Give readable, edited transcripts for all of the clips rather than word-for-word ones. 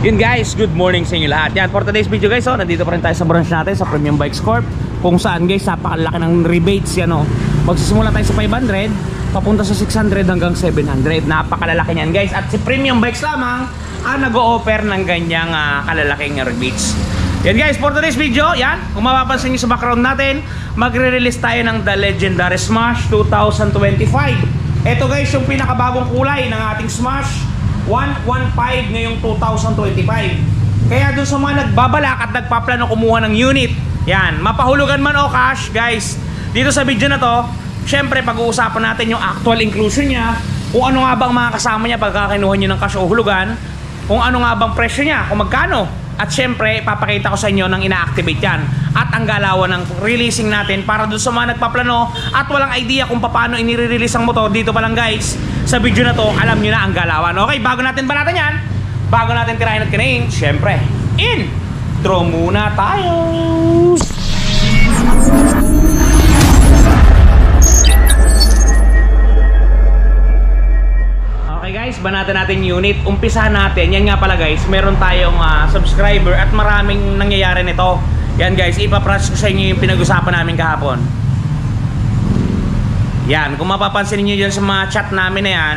Yun guys, good morning sa inyo lahat. Yan, for today's video guys, nandito pa rin tayo sa branch natin sa Premium Bikes Corp. Kung saan guys, napakalaki ng rebates yan Magsisimula tayo sa 500, papunta sa 600 hanggang 700. Napakalalaki niyan guys. At si Premium Bikes lamang ang nag-o-offer ng ganyang kalalaking rebates. Yan guys, for today's video, yan, kung mapapansin nyo sa background natin, magre-release tayo ng The Legendary Smash 2025. Ito guys, yung pinakabagong kulay ng ating Smash 115 ngayong 2025. Kaya dun sa mga nagbabalak at nagpaplano kumuha ng unit, yan, mapahulugan man o cash guys, dito sa video na to, syempre pag-uusapan natin yung actual inclusion niya, kung ano nga bang mga kasama niya pagka kinuha nyo ng cash o hulugan, kung ano nga bang presyo niya, kung magkano. At syempre, papakita ko sa inyo nang ina-activate yan. At ang galawan ng releasing natin para doon sa mga nagpaplano at walang idea kung paano inire-release ang motor. Dito pa lang guys, sa video na to, alam nyo na ang galawan. Okay, bago natin banatan yan, bago natin tirahin at kinain, syempre, intro muna tayo! Okay guys, banatan natin unit. Umpisahan natin. Yan nga pala guys, meron tayong subscriber at maraming nangyayari nito. Yan guys, ipapress ko sa inyo yung pinag-usapan namin kahapon. Yan, kung mapapansin niyo dyan sa mga chat namin na yan,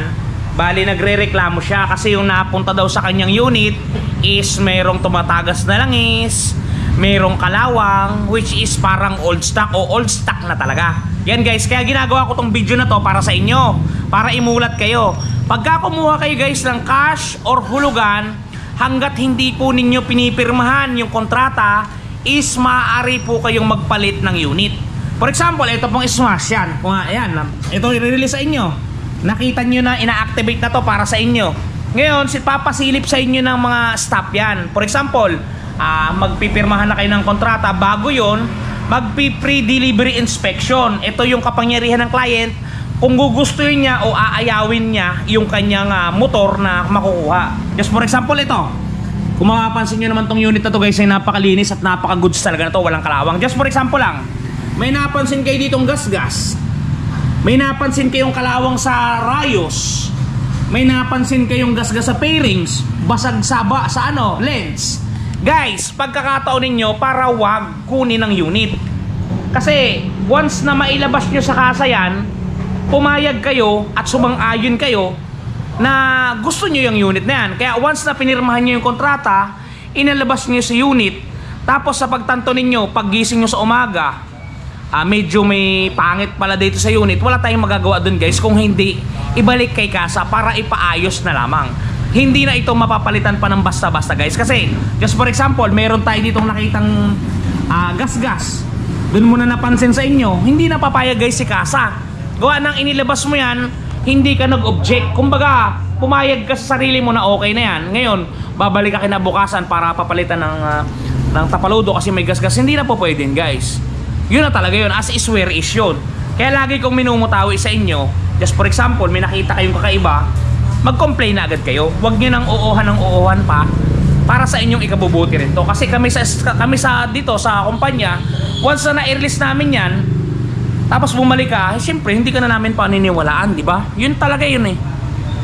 bali nagre-reklamo siya kasi yung napunta daw sa kanyang unit is merong tumatagas na langis, merong kalawang, which is parang old stock o old stock na talaga. Yan guys, kaya ginagawa ko tong video na to para sa inyo, para imulat kayo. Pagka kumuha kayo guys ng cash or hulugan, hanggat hindi po ninyo pinipirmahan yung kontrata, is maaari po kayong magpalit ng unit. For example, ito pong Smash yan. Kung ayan, ito i-release sa inyo. Nakita nyo na ina-activate na to para sa inyo. Ngayon, papasilip sa inyo ng mga stop yan. For example, magpipirmahan na kayo ng kontrata. Bago yon, magpi-pre-delivery inspection. Ito yung kapangyarihan ng client kung gugustuhin niya o aayawin niya yung kanyang motor na makukuha. Just for example, ito. Kung mapapansin nyo naman tong unit na to guys, ay napakalinis at napaka-goods talaga na to. Walang kalawang. Just for example lang, may napansin kayo ditong gas-gas. May napansin kayong kalawang sa rayos. May napansin kayong gas-gas sa fairings. Basag sa lens. Guys, pagkakataon ninyo para wag kunin ng unit. Kasi once na mailabas nyo sa kasa yan, pumayag kayo at sumang-ayon kayo na gusto nyo yung unit na yan. Kaya once na pinirmahan nyo yung kontrata, inalabas nyo sa unit, tapos sa pagtanto ninyo, paggising nyo sa umaga, medyo may pangit pala dito sa unit, wala tayong magagawa dun guys kung hindi ibalik kay kasa para ipaayos na lamang. Hindi na ito mapapalitan pa ng basta-basta guys. Kasi just for example, meron tayo ditong nakitang gas-gas. Dun muna napansin sa inyo, hindi na papayag guys si kasa. Gawa nang inilabas mo yan, hindi ka nag-object. Kumbaga, pumayag ka sa sarili mo na okay na yan. Ngayon, babalik ka kinabukasan para papalitan ng tapaludo kasi may gas-gas. Hindi na po pwede guys. Yun na talaga yun, as is where is yun. Kaya lagi kong minumutawi sa inyo, just for example, may nakita kayong kakaiba, mag-complain na agad kayo. Huwag nyo nang oohan pa para sa inyong ikabubuti rin to. Kasi kami sa dito sa kumpanya, once na na-release namin yan, tapos bumalik ka, syempre hindi ka na namin paniniwalaan, di ba? Yun talaga yun eh.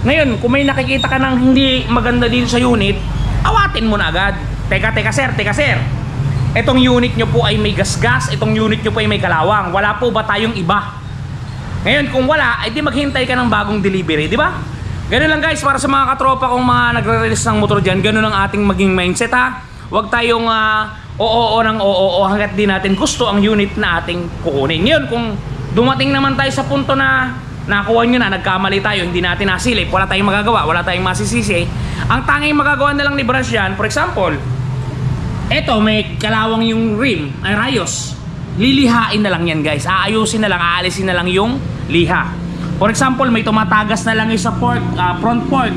Ngayon, kung may nakikita ka ng hindi maganda dito sa unit, awatin mo na agad. Teka sir. Itong unit nyo po ay may gas-gas, itong unit nyo po ay may kalawang. Wala po ba tayong iba? Ngayon, kung wala, ay di maghintay ka ng bagong delivery, di ba? Ganun lang guys, para sa mga katropa kong mga nagre-release ng motor dyan, ganun ang ating maging mindset ha. Huwag tayong oo hanggat di natin gusto ang unit na ating kukunin. Ngayon, kung dumating naman tayo sa punto na nakuha nyo na, nagkamali tayo, hindi natin nasilip, wala tayong magagawa, wala tayong masisisi. Ang tanging magagawa na lang ni branch yan, for example, eto may kalawang yung rim ay rayos, lilihain na lang yan guys, aayusin na lang, aalisin na lang yung liha. For example, may tumatagas na lang yung sa front fork,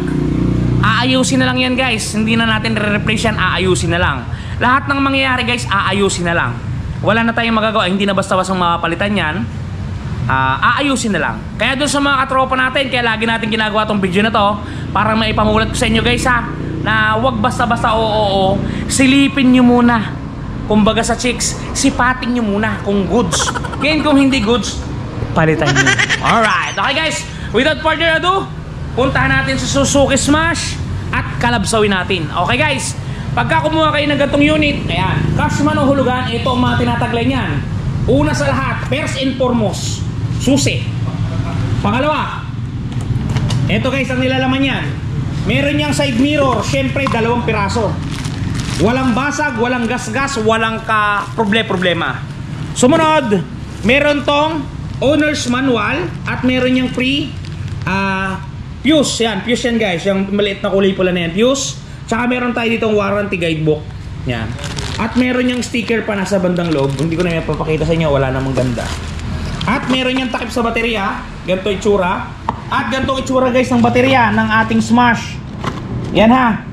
aayusin na lang yan guys, hindi na natin re-replace yan, aayusin na lang. Lahat ng mangyayari guys, aayusin na lang. Wala na tayong magagawa, hindi na basta-basta mapapalitan yan, aayusin na lang. Kaya doon sa mga katropa natin, kaya lagi natin ginagawa tong video na to para maipamulat ko sa inyo guys ha, na wag basta-basta oo, silipin nyo muna. Kumbaga sa chicks, sipatin nyo muna kung goods. Ngayon kung hindi goods, palitan nyo. Alright, okay guys, without further ado, puntahan natin sa Suzuki Smash at kalabsawin natin. Okay guys, pagka kumuha kayo ng gantong unit, ayan, cash man o hulugan, ito ang mga tinataglay niyan. Una sa lahat, first and foremost, susi. Pangalawa, ito guys ang nilalaman yan. Meron niyang side mirror, syempre 2 piraso. Walang basag, walang gasgas, walang ka-problema. Sumunod, meron tong owner's manual at meron niyang free fuse. Yan, fuse yan guys. Yung maliit na kulay pula na yan, fuse. Tsaka meron tayo ditong warranty guidebook. Yan. At meron niyang sticker pa nasa bandang loob. Hindi ko na may papakita sa inyo, wala namang ganda. At meron niyang takip sa baterya. Ganito itsura. At ganito itsura guys ng baterya ng ating Smash. Yan ha.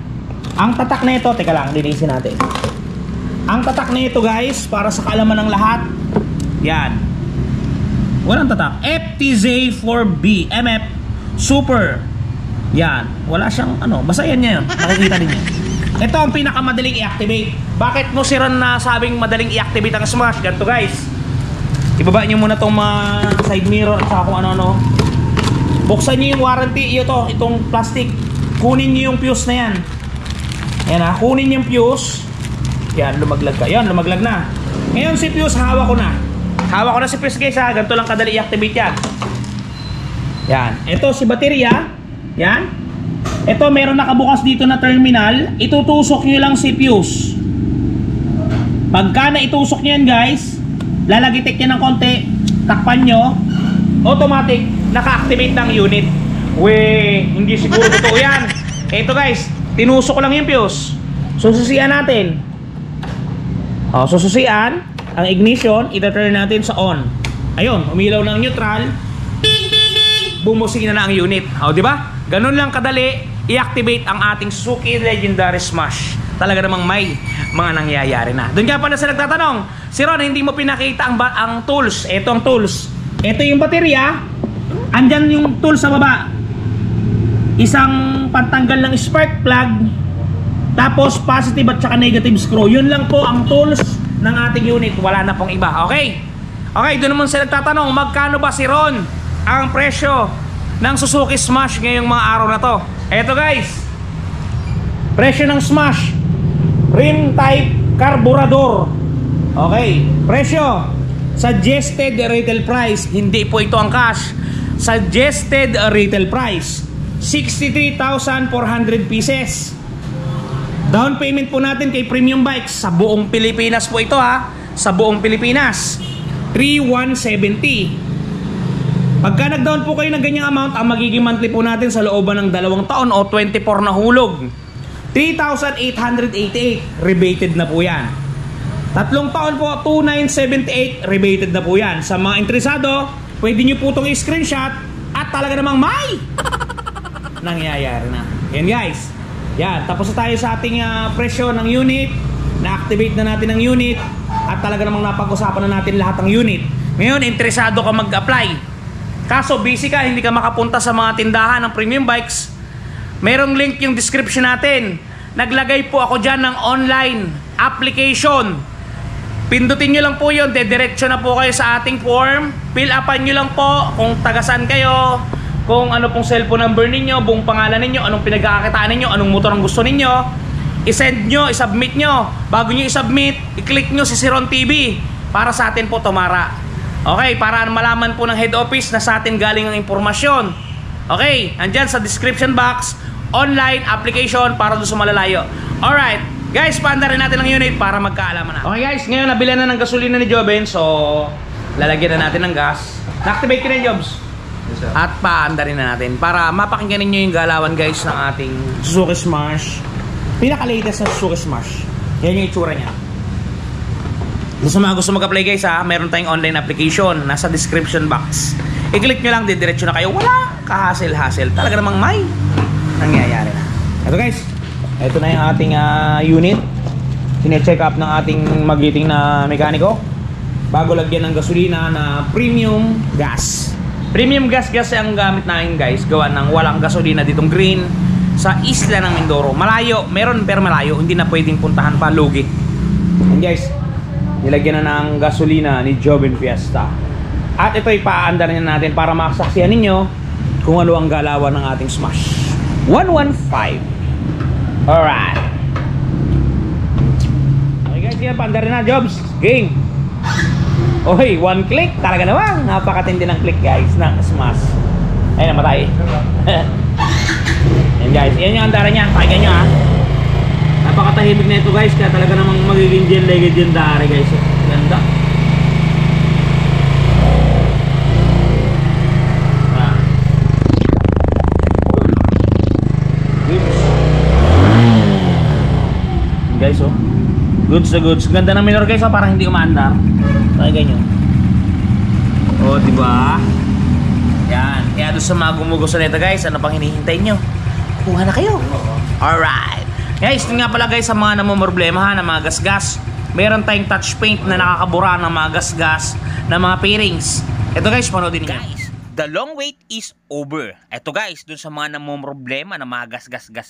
Ang tatak na ito, teka lang, linisin natin. Ang tatak na ito guys, para sa kaalaman ng lahat, yan. Walang tatak. FTZ4B MF Super. Yan. Wala siyang ano, basta yan yun. Nakikita din yan. Ito ang pinakamadaling i-activate. Bakit mo si Ron na sabing madaling i-activate ang Smash? Ganito guys. Ibaba nyo muna itong side mirror at saka kung ano-ano. Buksan nyo yung warranty. Itong plastic. Kunin nyo yung fuse na yan. Yan ha, kunin yung fuse. Yan, lumaglag ka. Yan, lumaglag na. Ngayon si fuse, hawak ko na. Hawak ko na si fuse guys ha. Ganito lang kadali i-activate yan. Yan. Ito si baterya. Yan. Ito meron nakabukas dito na terminal. Itutusok nyo lang si fuse. Pagka na itusok nyo yan guys, lalagitik nyo ng konti, takpan nyo, automatic naka-activate ng unit. Hindi siguro totoo yan. Ito guys, tinusok ko lang yung fuse. Sususian natin. Sususian ang ignition, ita-turn natin sa on. Ayun, umilaw ng neutral. Bumusing na ang unit. Di ba? Ganun lang kadali i-activate ang ating Suzuki Legendary Smash. Talaga namang may mga nangyayari na. Doon nga pala sa nagtatanong, si Ron, hindi mo pinakita ang tools. Ito ang tools. Ito yung baterya. Andyan yung tools sa baba. Isang pantanggal ng spark plug. Tapos positive at saka negative screw. Yun lang po ang tools ng ating unit. Wala na pong iba. Okay? Okay, doon naman sa nagtatanong, magkano ba si Ron ang presyo ng Suzuki Smash ngayong mga araw na to? Eto guys, presyo ng Smash, rim type carburador. Okay, presyo suggested retail price, hindi po ito ang cash. Suggested retail price 63,400 pieces. Down payment po natin kay Premium Bikes sa buong Pilipinas po ito ha. Sa buong Pilipinas 3,170. Pagka nag-down po kayo ng ganyang amount, ang magiging monthly po natin sa looban ng 2 taon o 24 na hulog, 3,888 rebated na po yan. 3 taon po, 2,978 rebated na po yan. Sa mga interesado, pwede nyo po itong i-screenshot at talaga namang may nangyayari na. Yan guys. Yan, tapos na tayo sa ating presyo ng unit. Na-activate na natin ang unit at talaga namang napag-usapan na natin lahat ng unit. Ngayon, interesado ka mag-apply. Kaso busy ka, hindi ka makapunta sa mga tindahan ng Premium Bikes. Merong link yung description natin. Naglagay po ako dyan ng online application. Pindutin nyo lang po yun, dediretso na po kayo sa ating form. Fill upan nyo lang po kung tagasan kayo, kung ano pong cellphone number ninyo, buong pangalan ninyo, anong pinagkakakitaan ninyo, anong motor ang gusto ninyo. I-send nyo, i-submit nyo. Bago nyo i-submit, i-click nyo si Ron TV para sa atin po tumara. Okay, para malaman po ng head office na sa atin galing ang impormasyon. Okay, andyan sa description box, online application para doon sa malalayo. Alright, guys, paanda rin natin ang unit para magkaalaman na. Okay guys, ngayon nabila na ng gasolina ni Joben, so lalagyan na natin ng gas. Na-activate ko na yung jobs. Yes, sir. At paanda rin na natin para mapakinggan ninyo yung galawan guys ng ating Suzuki Smash. Pinaka-latest na Suzuki Smash. Yan yung itsura niya. Sa mga gusto mag-apply guys ha, meron tayong online application nasa description box. I-click nyo lang, didiretso na kayo. Wala ka-hassle-hassle. Talaga namang may nangyayari na. Ito guys, ito na yung ating unit. Sine-check up ng ating magiting na mekaniko bago lagyan ng gasolina na premium gas. Premium gas ang gamit namin guys, gawa ng walang gasolina ditong green sa isla ng Mindoro. Malayo, meron pero malayo, hindi na pwedeng puntahan pa, lugi. And guys, nilagyan na ng gasolina ni Joben Fiesta. At ito ipaandar na natin para makasaksihan ninyo kung ano ang galawan ng ating Smash 115. Alright. Okay guys, yan, paandar na, Jobs. Game. Oy, one click. Talaga naman. Napakatindi ng click guys, ng smash. Ayun, namatay. Yan guys, yan yung andara niya. Pakinggan nyo ha. Napakatahimik na ito guys, kaya talaga namang magiging legendary guys. Ganda. Guys, oh. Goods na goods. Ganda ng minor guys, oh, para hindi umaandar. Pakinggan nyo. Oh, diba? Yan. Kaya doon sa mga gumugusto nito guys, ano pang hinihintay nyo? Kuha na kayo. Alright. Guys, ito nga pala guys sa mga namumroblema ha, ng mga gasgas. Meron tayong touch paint na nakakabura ng mga gasgas ng mga pairings. Ito guys, panoodin niyo. Guys, the long wait is over. Ito guys, dun sa mga namumroblema ng mga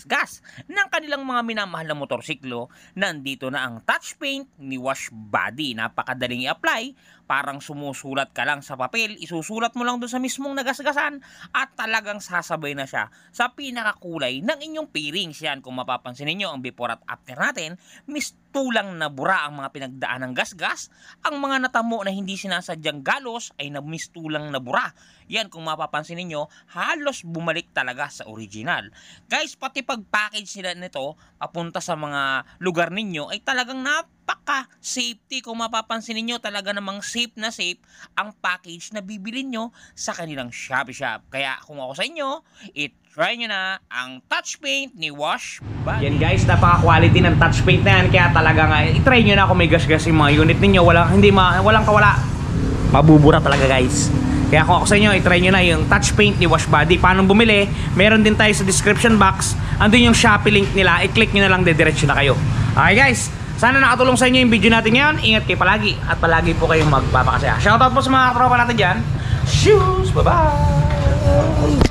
gas ng kanilang mga minamahal na motorsiklo, nandito na ang touch paint ni Wash Body. Napakadaling i-apply. Parang sumusulat ka lang sa papel, isusulat mo lang dun sa mismong nagasgasan at talagang sasabay na siya sa pinakakulay ng inyong pairings. Yan, kung mapapansin niyo ang before at after natin, mistulang na bura ang mga pinagdaan ng gasgas. Ang mga natamo na hindi sinasadyang galos ay mistulang na bura. Yan, kung mapapansin niyo, halos bumalik talaga sa original. Guys, pati pag-package nila nito papunta sa mga lugar ninyo ay talagang napaka-safety. Kung mapapansin niyo, talaga namang safe na safe ang package na bibili nyo sa kanilang Shopee Shop. Kaya kung ako sa inyo, i-try nyo na ang touch paint ni Wash Body. Yan guys, napaka-quality ng touch paint na yan. Kaya talaga nga, i-try nyo na kung may gas-gas yung mga unit ninyo. Walang kawala. Mabubura talaga guys. Kaya kung ako sa inyo, i-try nyo na yung touch paint ni Wash Body. Paano bumili? Meron din tayo sa description box. Andun yung Shopee link nila. I-click nyo na lang, dediretso na kayo. Okay guys, sana nakatulong sa inyo yung video natin ngayon. Ingat kayo palagi. At palagi po kayong magpapakasaya. Shoutout po sa mga tropa natin dyan. Shoes! Bye-bye!